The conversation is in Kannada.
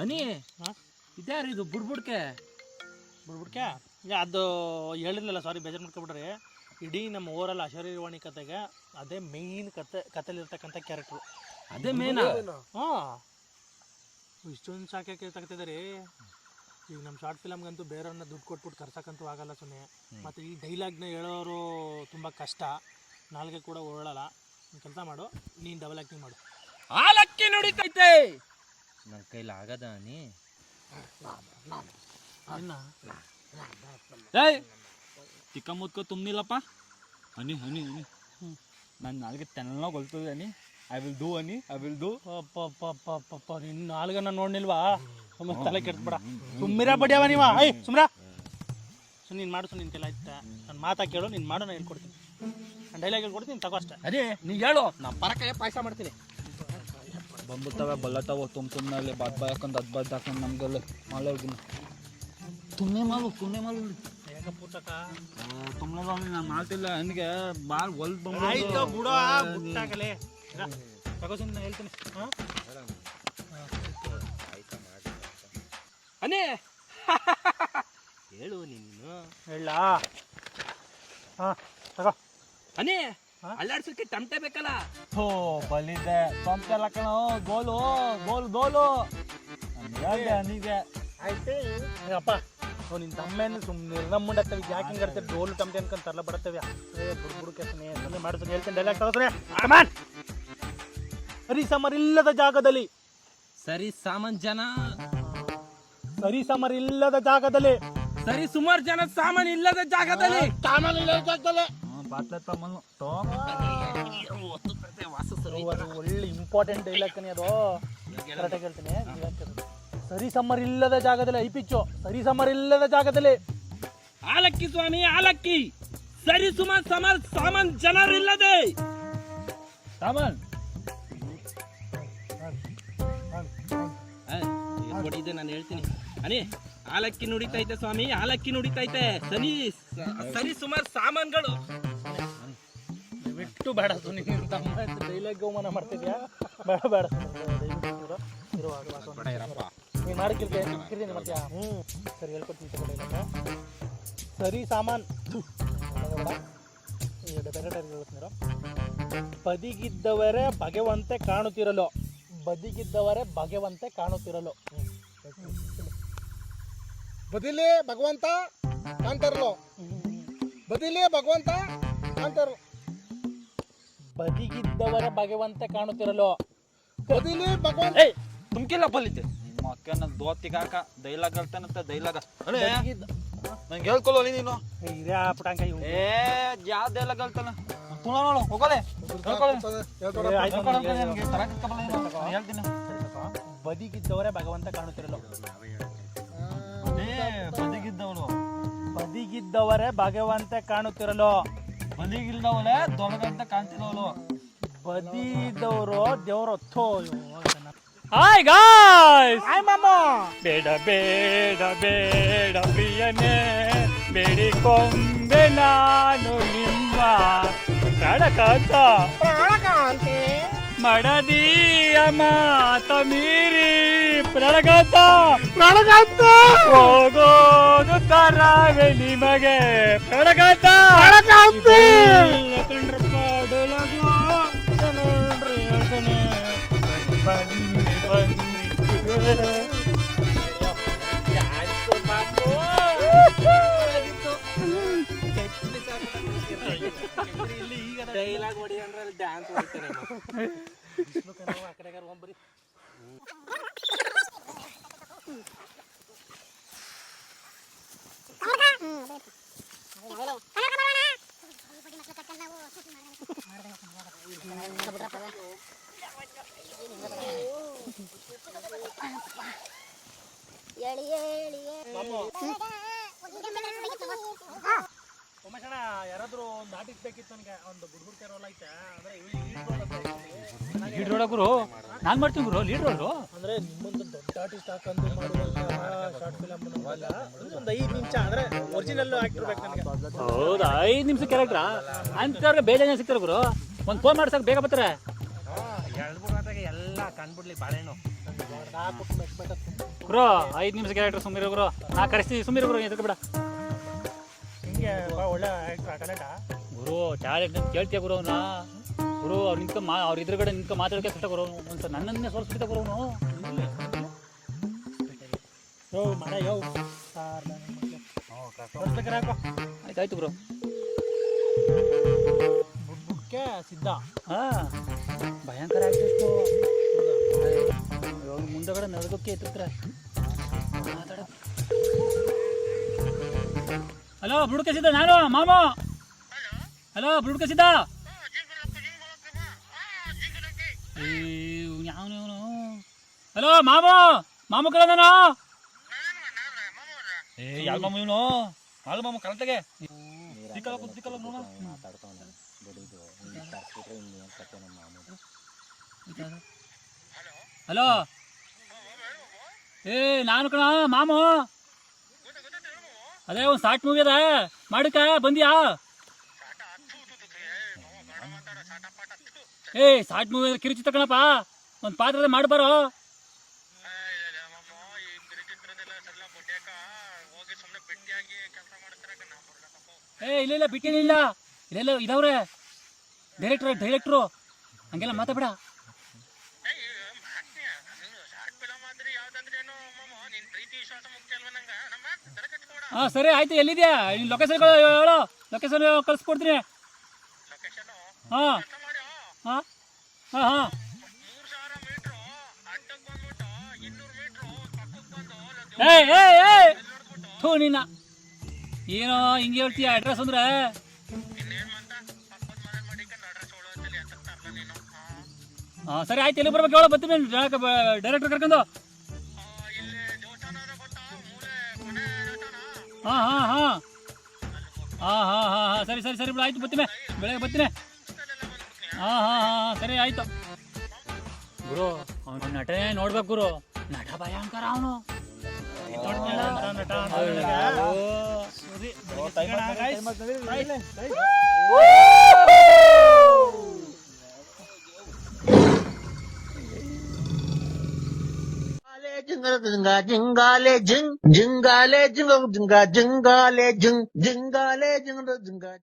ಅನಿ ಇದ್ಯಾರು ಇದು ಬುಡ್ಬುಡ್ಕೆ ಅದು ಹೇಳಿರ್ಲಿಲ್ಲ, ಸಾರಿ, ಬೇಜಾರು ಮಾಡ್ಕೊಬಿಡ್ರಿ. ಇಡೀ ನಮ್ಮ ಓವರಲ್ ಅಶರೀರವಾಣಿ ಕತೆಗೆ ಅದೇ ಮೇಯ್ನ್ ಕತೆಲಿರ್ತಕ್ಕಂಥ ಕ್ಯಾರೆಕ್ಟ್ರು, ಅದೇ ಮೇನಾ? ಹಾಂ, ಇಷ್ಟೊಂದು ಸಾಕ್ಯಾಕೆ ತಗ್ತಿದ್ದಾರೆ. ಈಗ ನಮ್ಮ ಶಾರ್ಟ್ ಫಿಲಮ್ಗಂತೂ ಬೇರೆಯವ್ರನ್ನ ದುಡ್ಡು ಕೊಟ್ಬಿಟ್ಟು ಕರ್ಸಕ್ಕಂತೂ ಆಗಲ್ಲ ಸುಮ್ಮನೆ. ಮತ್ತು ಈ ಡೈಲಾಗ್ನ ಹೇಳೋರು ತುಂಬ ಕಷ್ಟ, ನಾಲ್ಗೆ ಕೂಡ ಓಡಲ್ಲ. ಕೆಲಸ ಮಾಡು, ನೀನು ಡಬಲ್ ಆ್ಯಕ್ಟಿಂಗ್ ಮಾಡು. ಆಲಕ್ಕಿ ನುಡಿತೈತೆ ನನ್ನ ಕೈಲಿ ಆಗದ ಅನಿ. ಏಯ್ ಚಿಕ್ಕ ಮುದ್ಕೋ ತುಂಬಿಲ್ಲಪ್ಪ ಹನಿ ಹನಿ ಹನಿ ನಾನು ನಾಲ್ಗೆ ತೆನ್ನಗೊಳ್ತದೆ ಅನಿ. ಐ ವಿಲ್ ಡೂ ಅನಿ, ಐ ವಿಲ್ ಡೂ. ಪಪ್ಪ ನಿನ್ನ ನಾಲ್ಗನ್ನ ನೋಡ್ನಿಲ್ವಾ? ತಲೆ ಕೆಡ್ಸ್ಬೇಡ, ಸುಮ್ಮಿರ ಬಡಿಯವ ನೀವ. ಸುಮ್ರ ನೀನು ಮಾಡು, ನಿನ್ನ ಕೆಲ ಆಯ್ತಾ? ನಾನು ಮಾತಾ ಕೇಳು, ನೀನು ಮಾಡು, ನಾನು ಹೇಳ್ಕೊಡ್ತೀನಿ. ನಾನು ಡೈಲಾಗ್ ಹೇಳ್ಕೊಡ್ತೀನಿ, ತಗೋ ಅಷ್ಟೇ. ಅದೇ ನೀ ಹೇಳು, ನಾನು ಪರಕಾಯ ಪಾಯಸ ಮಾಡ್ತೀನಿ. ಬಂದ್ಬಿಡ್ತವೆ ಬಲ್ಲತ್ತವ ತುಮ್ನಲ್ಲಿ ಬಾತ್ ಬಾಯಕೊಂಡು ಅದು ಬಾತ್ ಹಾಕೊಂಡು ನಮ್ಗೆಲ್ಲ ಮಾಲೆ ಹೋಗಿನ ತುಮ್ಮನೆ ಮಾಲು ಹೇಗ ಪುಸ್ತಕ ತುಮ್ಮನೆ ನಾನು ಮಾಡ್ತಿಲ್ಲ ನನಗೆ ಭಾಳ ಹೊಲ್ ಆಯ್ತು ಬಿಡೋ, ಬಿಟ್ಟಾಗಲೇ ತಗೋ ಸುಮ್ಮನೆ ಹೇಳ್ತೀನಿ. ಹಾಂ ಅನೇ ಹೇಳು ನೀನು. ಹೇಳ? ಹಾಂ ತಗೋ. ಅನೇ ಅಲ್ಲಾಡ್ಸಕ್ಕೆ ಟಮಟೆ ಬೇಕಲ್ಲ? ಹೋ ಬಲ್ಲಿದೆ ತೊಂತೆಲ್ಲ ಕಣ. ಗೋಲು ಗೋಲು ಗೋಲು ನನಗೆ ಆಯ್ತು ಅಪ್ಪ. ನಿನ್ನ ತಮ್ಮೇನು ಸುಮ್ಮನೆ ನಮ್ಮಂಡತ್ತವೆ ಯಾಕೆ ಕರ್ತೆ ಡೋಲು ಟಮಟೆ ಅನ್ಕೊಂಡು ತರಲ ಬಡತ್ತವೆ. ಬುಡ್ಬುಡಕ್ಕೆ ಸುಮ್ಮನೆ ಮಾಡ್ತೀನಿ, ಹೇಳ್ತೀನಿ. ಡೈಲಾಗ್ ತಗೋದ್ರೆ ಸರಿಸಮರಿಲ್ಲದ ಜಾಗದಲ್ಲಿ, ಸರಿ ಸಾಮಾನ್ ಜನ, ಸರಿಸಮರಿಲ್ಲದ ಜಾಗದಲ್ಲಿ, ಸರಿ ಸುಮಾರು ಜನ ಸಾಮಾನು ಇಲ್ಲದ ಜಾಗದಲ್ಲಿ, ಒಳ್ಳೆ ಇಂಪಾರ್ಟೆಂಟ್ ಡೈಲಾಗ್ ಕನಿ ಅದು. ಕರೆಕ್ಟಾಗಿ ಹೇಳ್ತೀನಿ. ಸರಿಸಮರಿಲ್ಲದ ಜಾಗದಲ್ಲಿ, ಐಪಿಚ್ಚು ಸರಿಸಮರಿಲ್ಲದ ಜಾಗದಲ್ಲಿ. ಆಲಕ್ಕಿ ಸ್ವಾಮಿ ಆಲಕ್ಕಿ, ಸರಿ ಸುಮಾರು ಸಾಮಾನ್ ಜನರು ಇಲ್ಲದೆ ಸಾಮಾನ್ ಇದೆ. ನಾನು ಹೇಳ್ತೀನಿ ಅನೇ, ಆಲಕ್ಕಿ ನುಡಿತೈತೆ ಸ್ವಾಮಿ, ಆಲಕ್ಕಿ ನುಡಿತೈತೆ. ಸರಿ ಸುಮಾರು ಸಾಮಾನ್ಗಳು ಬಿಟ್ಟು ಬೇಡ. ನಿನ್ನ ತಮ್ಮ ಡೈಲಾಗ್ ಅವಮಾನ ಮಾಡ್ತಿದ್ಯಾ? ಬೇಡ ನೀನು ಮಾಡಿ ಕಿರ್ತೀನಿ ಮಾಡ್ತೀಯಾ? ಸರಿ ಹೇಳ್ಕೊಡ್ತೀನಿ. ಸರಿ ಸಾಮಾನ್ ಬೇರೆ ಹೇಳ್ತೀರ. ಬದಿಗಿದ್ದವರೇ ಬಗೆವಂತೆ ಕಾಣುತ್ತಿರಲು, ಬದಿಗಿದ್ದವರೇ ಬಗೆವಂತೆ ಕಾಣುತ್ತಿರಲು. ಬದಿಲೇ ಭಗವಂತ ಕಾಣ್ತಾರಲ್ಲ, ಬದಿಲೇ ಭಗವಂತ ಕಾಣ್ತಾರ. ಬದಿಗಿದ್ದವರೇ ಬಗೆವಂತೆ ಕಾಣುತ್ತಿರಲು, ಬದಿಲೇ ಭಗವಂತ. ತುಮ್ಕಿಲ್ಲ ಬಲ್ಲಿದ್ದೆ ನಿಮ್ಮ ಅಕ್ಕನ ದೋತಿಗಾಕ ಡೈಲಾಗ್ ಹೇಳ್ತಾನಂತ ಡೈಲಾಗ ನಂಗೆ ಹೇಳ್ಕೊಲ್ಲ ನೀನು. ಏ ಯಾವ ಡೈಲಾಗ್ ಹೇಳ್ತಾನ ಹೋಗೋಲೆ ಹೇಳ್ತೀನಿ. ಬದಿಗಿದ್ದವರೇ ಭಗವಂತ ಕಾಣುತ್ತಿರಲು. ಬದಿಗಿದ್ದವನು ಬದಿಗಿದ್ದವರೇ ಭಗವಂತ ಕಾಣುತ್ತಿರಲು. ಬದಿಗಿಲ್ದವಳೆ ದೊಡ್ಡದಂತ ಕಾಣ್ತಿರೋಳು. ಬದಿದವರು ದೇವ್ರು. ಹಾಯ್ ಗಾಯ್ಸ್, ಹಾಯ್ ಮಾಮ. ಬೇಡ ಬೇಡ ಬೇಡ ಪ್ರಿಯನೇ, ಬೇಡಿಕೊಂಬೆ ನಾನು ನಿಮ್ಮ ಪ್ರಾಣಕಾಂತ. ಮಡದಿಯ ಮಾತ ಮೀರಿ ಪ್ರಾಣಕಾಂತ ಹೋಗೋದು ತರವೇ ನಿಮಗೆ ಪ್ರಾಣಕಾಂತ. ಡೈಲಾಗ್ ಹೊಡಿ ಅಂದ್ರೆ ಡ್ಯಾನ್ಸ್ ಹೊಡಿತಾರೆ. ಉಮೇಶಣ್ಣ, ಯಾರಾದ್ರೂ ನಾಟಿಸ್ಬೇಕಿತ್ತು ನನಗೆ. ಒಂದು ಗುಡ್ಗುಡ್ಕೆ ರೋಲ್ ಐತೆ ಅಂದ್ರೆ ಲೀಡ್ ರೋಡ ಗುರು, ನಾನು ಮಾಡ್ತೀನಿ ಗುರು ಲೀಡ್ ರೋಡು. ಅಂದ್ರೆ ನಿಮ್ಮೊಂದು ದೊಡ್ಡ ಆರ್ಟಿಸ್ಟ್ ಹಾಕೊಂಡು ಮಾಡುವಂತ ಶಾರ್ಟ್ ಫಿಲಮ್ ಒಂದು 5 ನಿಮಿಷ ಅಂದ್ರೆ ಒರಿಜಿನಲ್ ಆಕ್ಟರ್ ಬೇಕು ನನಗೆ. ಹೌದಾ? 5 ನಿಮಿಷ ಕ್ಯಾರೆಕ್ಟ್ರಾ ಅಂತವ್ರಿಗೆ ಬೇಜಾನ ಸಿಗ್ತಾರೆ ಗುರು. ಒಂದು ಫೋನ್ ಮಾಡ್ಸಕ್ ಬೇಗ ಬರ್ತಾರೆ. ಎಳ್ಬಿಡೋದಾಗ ಎಲ್ಲ ಕಂಡ್ಬಿಡ್ಲಿ ಬಾಳೆಹಣ್ಣು. ಗುರು 5 ನಿಮಿಷ ಕ್ಯಾರೆಕ್ಟರ್ ಸುಮ್ಮಿರೋ ಗುರು ನಾ ಕರೆಸ್ತೀವಿ ಸುಮ್ಮಿರೋ ಗುರು ಎದಕ್ಕೆ ಬಿಡ ಹಿಂಗೆ ಒಳ್ಳೆ ಕಲೆಕ್ಟ ಗುರು ಟ್ಯಾಲೆಂಟ್ ಅಂತ ಕೇಳ್ತೀಯ ಗುರು ಅವ್ನ ಗುರು ಅವ್ರು ಅವ್ರ ಎದುರುಗಡೆ ನಿಂತ್ಕೊ ಮಾತಾಡೋಕೆ ಕಷ್ಟ ಗುರು ಒಂದ್ಸಲ ನನ್ನನ್ನೇ ಸೋಲ್ಸ್ಬಿಟ್ಟ ಗುರು ಅವನು ಯೋ ಮಾಡ ಯೋ ಹಾಕೋ ಆಯ್ತಾಯ್ತು ಗುರು ಬುಡ್ಬುಡ್ಕೆ ಸಿದ್ಧ ಹಾ ಭಯಂಕರ ಆರ್ಟಿಸ್ಟು ಅವ್ನು ಮುಂದಗಡೆ ನಡ್ಕೋಕೆ ಎತ್ತಿರ್ತಾರೆ ಮಾತಾಡ ಹಲೋ ಬುಡ್ಕಸಿದ್ದ ನಾನು ಮಾಮ ಹಲೋ ಬುಡ್ಕಸಿದ್ದ ಯಾವನು ಹಲೋ ಮಾಮ ಕಳದನ ಏ ಯಾವ ಮಾಮ ಇವನು ಹಾಲು ಮಾಮ ಕರೆಕ್ಟಾಗೆ ದಿಕ್ಕಲ್ಲ ನೋಡ ಹಲೋ ಏ ನಾನು ಕಣ ಮಾಮು ಅದೇ ಒಂದು ಶಾರ್ಟ್ ಮೂವಿ ಅದ ಮಾಡಿಕ ಬಂದ್ಯಾ ಏ ಶಾರ್ಟ್ ಮೂವಿ ಕಿರುಚಿತ್ತ ಕಣಪ್ಪ ಒಂದು ಪಾತ್ರದ ಮಾಡ್ಬಾರೋ ಏ ಇಲ್ಲ ಬಿಟ್ಟೇನಿಲ್ಲ ಇಲ್ಲೆಲ್ಲ ಇದಾವ್ರೆ ಡೈರೆಕ್ಟ್ರು ಹಂಗೆಲ್ಲ ಮಾತಾಡ ಹಾಂ ಸರಿ ಆಯ್ತು ಎಲ್ಲಿದ್ಯಾ ನೀನು ಲೊಕೇಶನ್ ಹೇಳೋ ಲೊಕೇಶನ್ ಕಳಿಸ್ಕೊಡ್ತೀನಿ ಹಾಂ ಹಾಂ ಹಾಂ ಹಾಂ ಏ ಥೂ ನಿನ್ನ ಏನೋ ಹಿಂಗೆ ಹೇಳ್ತೀಯ ಅಡ್ರೆಸ್ ಅಂದ್ರೆ ಹಾಂ ಸರಿ ಆಯ್ತು ಎಲ್ಲಿ ಬರ್ಬೇಕು ಹೇಳೋ ಬರ್ತೀನಿ ಡೈರೆಕ್ಟರ್ ಕರ್ಕೊಂಡು ಹಾಂ ಹಾಂ ಹಾಂ ಹಾಂ ಹಾಂ ಹಾಂ ಹಾಂ ಸರಿ ಸರಿ ಸರಿ ಬಿಡು ಆಯ್ತು ಬರ್ತೀನಿ ಬೆಳಗ್ಗೆ ಬರ್ತೀನಿ ಹಾಂ ಹಾಂ ಹಾಂ ಸರಿ ಆಯ್ತು ಗುರು ಅವನು ನಟನೆ ನೋಡ್ಬೇಕು ಗುರು ನಟ ಭಯಂಕರ ಅವನು ಜಿಂಗಾಲೆ ಜಿಂಗಾಲೆ ಜಿಂಗಾಲೆ ಜಿಂಗಾಲೆ ಜಿಂಗಾಲೆ ಜಿಂಗಾಲೆ ಜಿಂಗ